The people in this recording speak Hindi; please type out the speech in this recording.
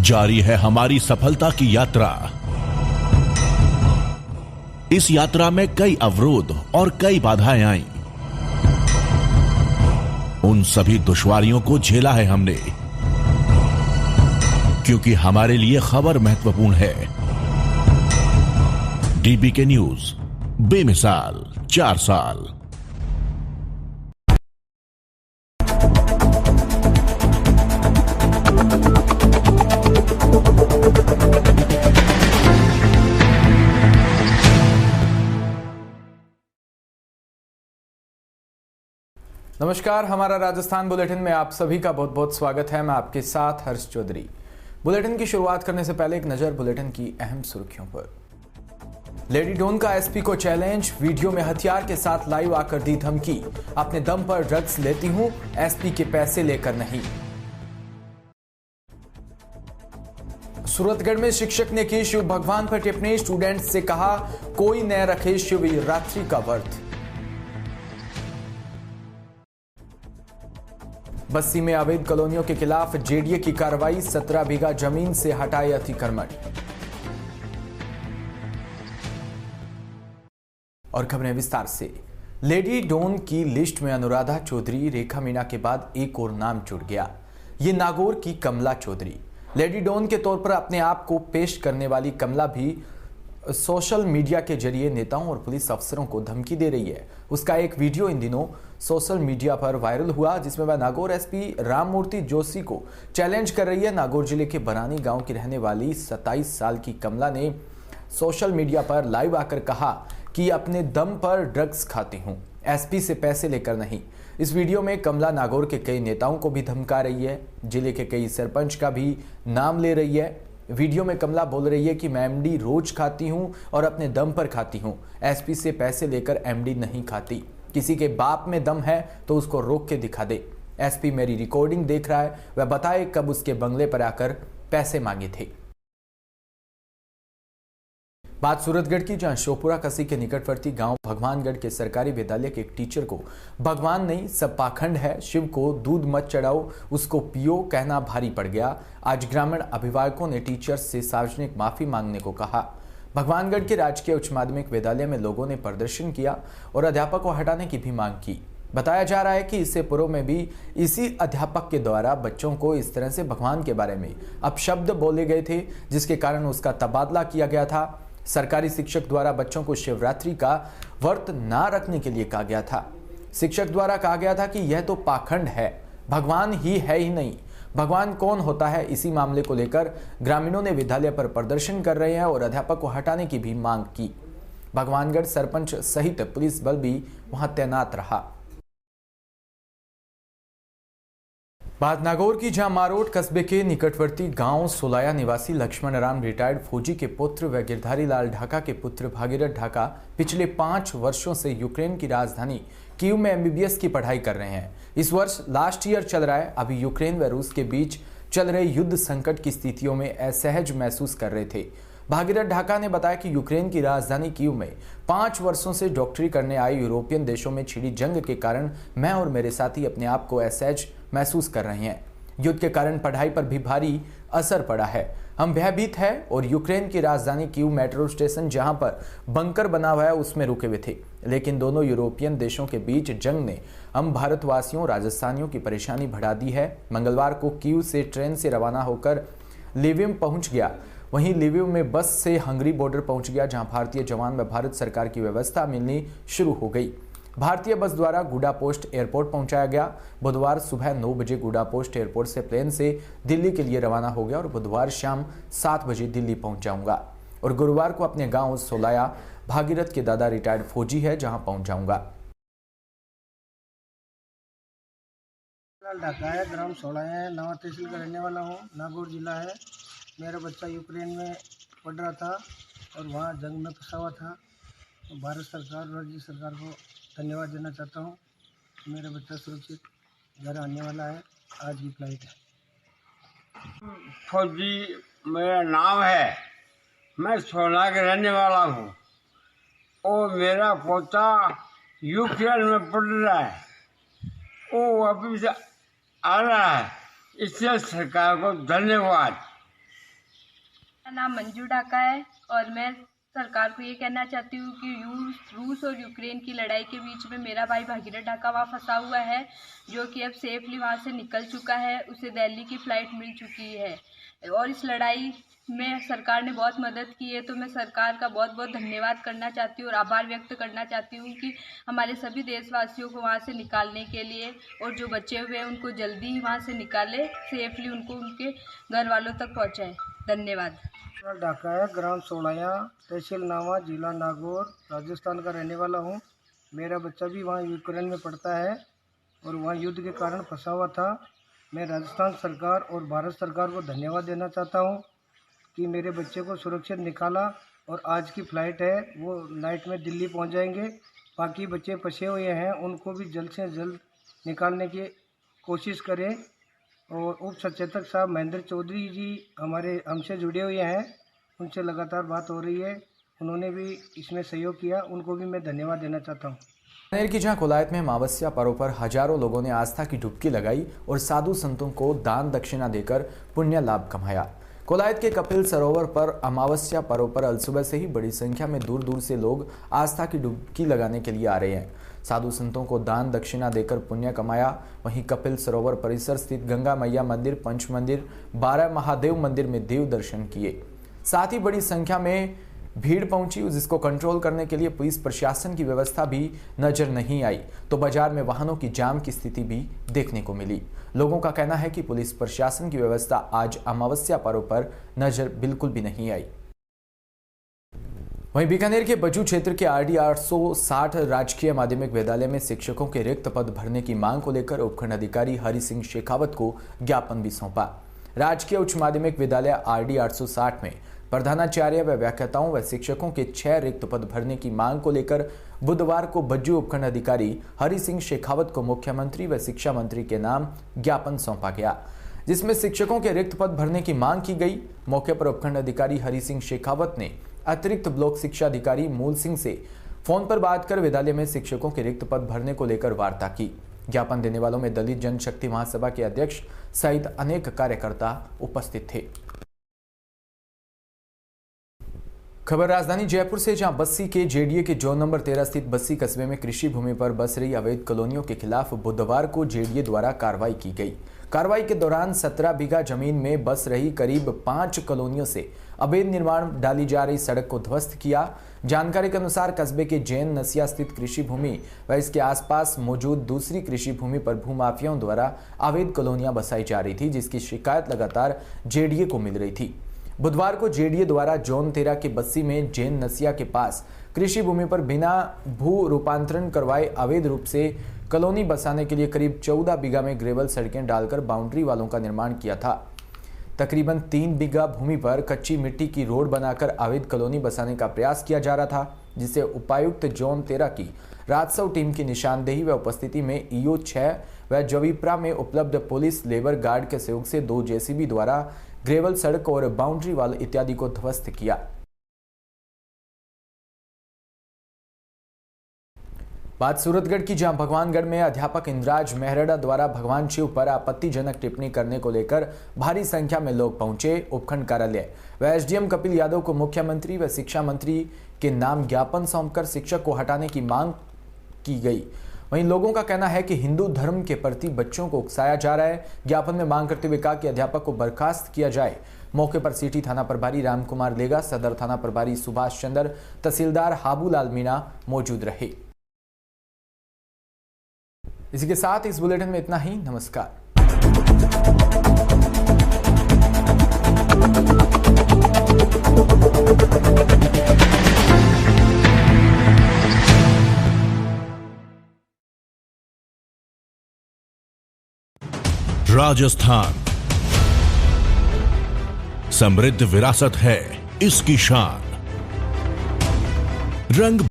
जारी है हमारी सफलता की यात्रा। इस यात्रा में कई अवरोध और कई बाधाएं आईं। उन सभी दुश्वारियों को झेला है हमने, क्योंकि हमारे लिए खबर महत्वपूर्ण है। डीबीके न्यूज, बेमिसाल 4 साल। नमस्कार, हमारा राजस्थान बुलेटिन में आप सभी का बहुत बहुत स्वागत है। मैं आपके साथ हर्ष चौधरी। बुलेटिन की शुरुआत करने से पहले एक नजर बुलेटिन की अहम सुर्खियों पर। लेडी डॉन का एसपी को चैलेंज, वीडियो में हथियार के साथ लाइव आकर दी धमकी। अपने दम पर ड्रग्स लेती हूं, एसपी के पैसे लेकर नहीं। सूरतगढ़ में शिक्षक ने की शिव भगवान पर टिप्पणी, स्टूडेंट से कहा कोई न रखे शिवरात्रि का व्रत। बस्सी में अवैध कॉलोनियों के खिलाफ जेडीए की कार्रवाई, 17 बीघा जमीन से हटाए अतिक्रमण। और खबरें विस्तार से। लेडी डॉन की लिस्ट में अनुराधा चौधरी, रेखा मीणा के बाद एक और नाम जुड़ गया। ये नागौर की कमला चौधरी। लेडी डॉन के तौर पर अपने आप को पेश करने वाली कमला भी सोशल मीडिया के जरिए नेताओं और पुलिस अफसरों को धमकी दे रही है। उसका एक वीडियो इन दिनों सोशल मीडिया पर वायरल हुआ, जिसमें वह नागौर एसपी राममूर्ति जोशी को चैलेंज कर रही है। नागौर जिले के बरानी गांव की रहने वाली 27 साल की कमला ने सोशल मीडिया पर लाइव आकर कहा कि अपने दम पर ड्रग्स खाती हूं, एसपी से पैसे लेकर नहीं। इस वीडियो में कमला नागौर के कई नेताओं को भी धमका रही है, जिले के कई सरपंच का भी नाम ले रही है। वीडियो में कमला बोल रही है कि मैं एमडी रोज खाती हूं और अपने दम पर खाती हूं, एसपी से पैसे लेकर एमडी नहीं खाती। किसी के बाप में दम है तो उसको रोक के दिखा दे। एसपी मेरी रिकॉर्डिंग देख रहा है, वह बताए कब उसके बंगले पर आकर पैसे मांगे थे। बात सूरतगढ़ की, जहां शोपुरा कसी के निकटवर्ती गांव भगवानगढ़ के सरकारी विद्यालय के एक टीचर को भगवान नहीं सब पाखंड है, शिव को दूध मत चढ़ाओ उसको पियो कहना भारी पड़ गया। आज ग्रामीण अभिभावकों ने टीचर से सार्वजनिक माफी मांगने को कहा। भगवानगढ़ के राजकीय उच्च माध्यमिक विद्यालय में लोगों ने प्रदर्शन किया और अध्यापक को हटाने की भी मांग की। बताया जा रहा है कि इससे पूर्व में भी इसी अध्यापक के द्वारा बच्चों को इस तरह से भगवान के बारे में अपशब्द बोले गए थे, जिसके कारण उसका तबादला किया गया था। सरकारी शिक्षक द्वारा बच्चों को शिवरात्रि का व्रत ना रखने के लिए कहा गया था। शिक्षक द्वारा कहा गया था कि यह तो पाखंड है, भगवान ही है ही नहीं, भगवान कौन होता है। इसी मामले को लेकर ग्रामीणों ने विद्यालय पर प्रदर्शन कर रहे हैं और अध्यापक को हटाने की भी मांग की। भगवानगढ़ सरपंच सहित पुलिस बल भी वहां तैनात रहा। बात नागौर की, जहां मारोट कस्बे के निकटवर्ती गांव सोलाया निवासी लक्ष्मण राम रिटायर्ड फौजी के पुत्र व गिरधारी लाल ढाका के पुत्र भागीरथ ढाका पिछले 5 वर्षों से यूक्रेन की राजधानी कीव में एमबीबीएस की पढ़ाई कर रहे हैं। इस वर्ष लास्ट ईयर चल रहा है। अभी यूक्रेन व रूस के बीच चल रहे युद्ध संकट की स्थितियों में असहज महसूस कर रहे थे। भागीरथ ढाका ने बताया कि यूक्रेन की राजधानी कीव में 5 वर्षों से डॉक्टरी करने आए यूरोपियन देशों में छिड़ी जंग के कारण मैं और मेरे साथी अपने आप को असहज महसूस कर रहे हैं। युद्ध के कारण पढ़ाई पर भी भारी असर पड़ा है। हम भयभीत हैं और यूक्रेन की राजधानी कीव मेट्रो स्टेशन जहां पर बंकर बना हुआ है उसमें रुके हुए थे। लेकिन दोनों यूरोपियन देशों के बीच जंग ने हम भारतवासियों राजस्थानियों की परेशानी बढ़ा दी है। मंगलवार को कीव से ट्रेन से रवाना होकर लिविव पहुंच गया। वहीं लिविव में बस से हंगरी बॉर्डर पहुंच गया, जहां भारतीय जवान व भारत सरकार की व्यवस्था मिलनी शुरू हो गई। भारतीय बस द्वारा गुडा पोस्ट एयरपोर्ट पहुंचाया गया। बुधवार सुबह 9 बजे गुडा पोस्ट एयरपोर्ट से प्लेन से दिल्ली के लिए रवाना हो गया और बुधवार शाम 7 बजे दिल्ली पहुंच जाऊंगा और गुरुवार को अपने गांव सोलाया भागीरथ के दादा रिटायर्ड फौजी है जहां पहुंच जाऊंगा। ढाका है, ग्राम सोलाया है, नवा तहसील का रहने वाला हूँ, नागौर जिला है। मेरा बच्चा यूक्रेन में पढ़ रहा था और वहाँ जंग में फंसा हुआ था। तो भारत सरकार और राज्य सरकार को धन्यवाद देना चाहता हूँ। मेरा बच्चा सुरक्षित घर आने वाला है। आज की फ्लाइट है। फौजी मेरा नाम है, मैं सोना के रहने वाला हूँ और मेरा पोता यूक्रेन में पढ़ रहा है, वो अभी से आ रहा है। इससे सरकार को धन्यवाद। मेरा नाम मंजू ढाका है और मैं सरकार को ये कहना चाहती हूँ कि रूस और यूक्रेन की लड़ाई के बीच में मेरा भाई भागीरथ ढाका वहाँ फंसा हुआ है, जो कि अब सेफली वहाँ से निकल चुका है। उसे दिल्ली की फ़्लाइट मिल चुकी है और इस लड़ाई में सरकार ने बहुत मदद की है। तो मैं सरकार का बहुत बहुत धन्यवाद करना चाहती हूँ और आभार व्यक्त करना चाहती हूँ कि हमारे सभी देशवासियों को वहाँ से निकालने के लिए, और जो बचे हुए हैं उनको जल्दी ही वहाँ से निकाले, सेफली उनको उनके घर वालों तक पहुँचाए। धन्यवाद। ढाका है, ग्राम सोलाया, तहसील नावा, जिला नागौर, राजस्थान का रहने वाला हूँ। मेरा बच्चा भी वहाँ यूक्रेन में पढ़ता है और वहाँ युद्ध के कारण फंसा हुआ था। मैं राजस्थान सरकार और भारत सरकार को धन्यवाद देना चाहता हूँ कि मेरे बच्चे को सुरक्षित निकाला और आज की फ़्लाइट है वो नाइट में दिल्ली पहुँच जाएंगे। बाकी बच्चे फंसे हुए हैं उनको भी जल्द से जल्द निकालने की कोशिश करें। और उप सचेतक साहब महेंद्र चौधरी जी हमसे जुड़े हुए हैं, उनसे लगातार बात हो रही है, उन्होंने भी इसमें सहयोग किया, उनको भी मैं धन्यवाद देना चाहता हूँ। बीकानेर की जहां कोलायत में अमावस्या पर्व पर हजारों लोगों ने आस्था की डुबकी लगाई और साधु संतों को दान दक्षिणा देकर पुण्य लाभ कमाया। कोलायत के कपिल सरोवर पर अमावस्या पर्व पर अलसुबह से ही बड़ी संख्या में दूर दूर से लोग आस्था की डुबकी लगाने के लिए आ रहे हैं। साधु संतों को दान दक्षिणा देकर पुण्य कमाया। वहीं कपिल सरोवर परिसर स्थित गंगा मैया मंदिर, पंच मंदिर, 12 महादेव मंदिर में देव दर्शन किए। साथ ही बड़ी संख्या में भीड़ पहुंची, जिसको कंट्रोल करने के लिए पुलिस प्रशासन की व्यवस्था भी नजर नहीं आई, तो बाजार में वाहनों की जाम की स्थिति भी देखने को मिली। लोगों का कहना है कि पुलिस प्रशासन की व्यवस्था आज अमावस्या पर्व पर नजर बिल्कुल भी नहीं आई। वहीं बीकानेर के बज्जू क्षेत्र के आरडी 860 राजकीय माध्यमिक विद्यालय में शिक्षकों के रिक्त पद भरने की मांग को लेकर उपखंड अधिकारी हरि सिंह शेखावत को ज्ञापन भी सौंपा। राजकीय उच्च माध्यमिक विद्यालय आरडी 860 में प्रधानाचार्य व व्याख्याताओं व शिक्षकों के 6 रिक्त पद भरने की मांग को लेकर बुधवार को बज्जू उपखंड अधिकारी हरि सिंह शेखावत को मुख्यमंत्री व शिक्षा मंत्री के नाम ज्ञापन सौंपा गया, जिसमें शिक्षकों के रिक्त पद भरने की मांग की गई। मौके पर उपखंड अधिकारी हरि सिंह शेखावत ने अतिरिक्त ब्लॉक शिक्षा अधिकारी मूल सिंह से फोन पर बात कर विद्यालय में शिक्षकों के रिक्त पद भरने को लेकर वार्ता की। ज्ञापन देने वालों में दलित जनशक्ति महासभा के अध्यक्ष सहित अनेक कार्यकर्ता उपस्थित थे। खबर राजधानी जयपुर से, जहां बस्सी के जेडीए के जोन नंबर 13 स्थित बस्सी कस्बे में कृषि भूमि पर बस रही अवैध कॉलोनियों के खिलाफ बुधवार को जेडीए द्वारा कार्रवाई की गई। कार्रवाई के दौरान 17 बीघा जमीन में बस रही करीब 5 कॉलोनियों से अवैध निर्माण डाली जा रही सड़क को ध्वस्त किया। जानकारी के अनुसार कस्बे के जैन नसिया स्थित कृषि भूमि व इसके आसपास मौजूद दूसरी कृषि भूमि पर भूमाफियाओं द्वारा अवैध कॉलोनियां बसाई जा रही थी, जिसकी शिकायत लगातार जेडीए को मिल रही थी। बुधवार को जेडीए द्वारा जोन 13 के बस्सी में जैन नसिया के पास कृषि भूमि पर बिना भू रूपांतरण करवाए अवैध रूप से कॉलोनी बसाने के लिए करीब 14 बीघा में ग्रेवल सड़कें डालकर बाउंड्री वालों का निर्माण किया था। तकरीबन 3 बीघा भूमि पर कच्ची मिट्टी की रोड बनाकर अवैध कॉलोनी बसाने का प्रयास किया जा रहा था, जिसे उपायुक्त जोन 13 की राजस्व टीम की निशानदेही व उपस्थिति में ईओ 6 व जवीप्रा में उपलब्ध पुलिस लेबर गार्ड के सहयोग से 2 जेसीबी द्वारा ग्रेवल सड़क और बाउंड्री वाल इत्यादि को ध्वस्त किया। बात सूरतगढ़ की, जहां भगवानगढ़ में अध्यापक इंद्राज मेहरड़ा द्वारा भगवान शिव पर आपत्तिजनक टिप्पणी करने को लेकर भारी संख्या में लोग पहुंचे। उपखंड कार्यालय व एसडीएम कपिल यादव को मुख्यमंत्री व शिक्षा मंत्री के नाम ज्ञापन सौंपकर शिक्षक को हटाने की मांग की गई। वहीं लोगों का कहना है कि हिंदू धर्म के प्रति बच्चों को उकसाया जा रहा है। ज्ञापन में मांग करते हुए कहा कि अध्यापक को बर्खास्त किया जाए। मौके पर सिटी थाना प्रभारी रामकुमार लेगा, सदर थाना प्रभारी सुभाष चंद्र, तहसीलदार हाबूलाल मीणा मौजूद रहे। इसी के साथ इस बुलेटिन में इतना ही। नमस्कार। राजस्थान समृद्ध विरासत है इसकी शान। रंग